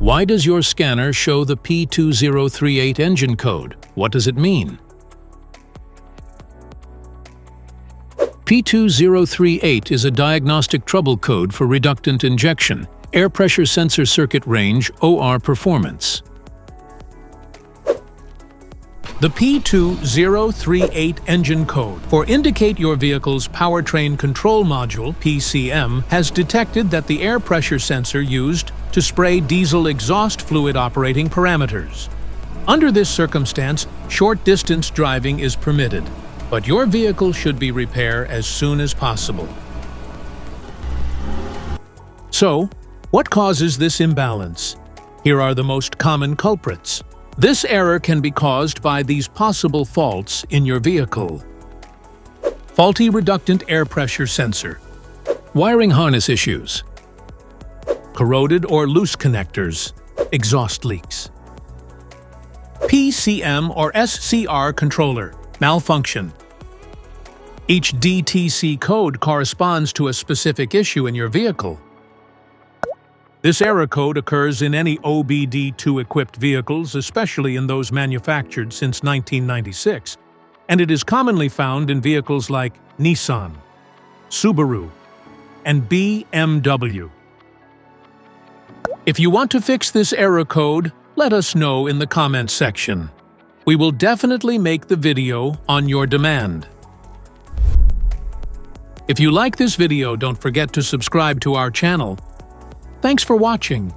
Why does your scanner show the P2038 engine code? What does it mean? P2038 is a diagnostic trouble code for reductant injection, air pressure sensor circuit range (OR) performance. The P2038 engine code for indicate your vehicle's powertrain control module (PCM) has detected that the air pressure sensor used to spray diesel exhaust fluid operating parameters. Under this circumstance, short-distance driving is permitted, but your vehicle should be repaired as soon as possible. So, what causes this imbalance? Here are the most common culprits. This error can be caused by these possible faults in your vehicle. Faulty reductant air pressure sensor. Wiring harness issues. Corroded or loose connectors. Exhaust leaks. PCM or SCR controller. Malfunction. Each DTC code corresponds to a specific issue in your vehicle. This error code occurs in any OBD2-equipped vehicles, especially in those manufactured since 1996, and it is commonly found in vehicles like Nissan, Subaru, and BMW. If you want to fix this error code, let us know in the comments section. We will definitely make the video on your demand. If you like this video, don't forget to subscribe to our channel. Thanks for watching.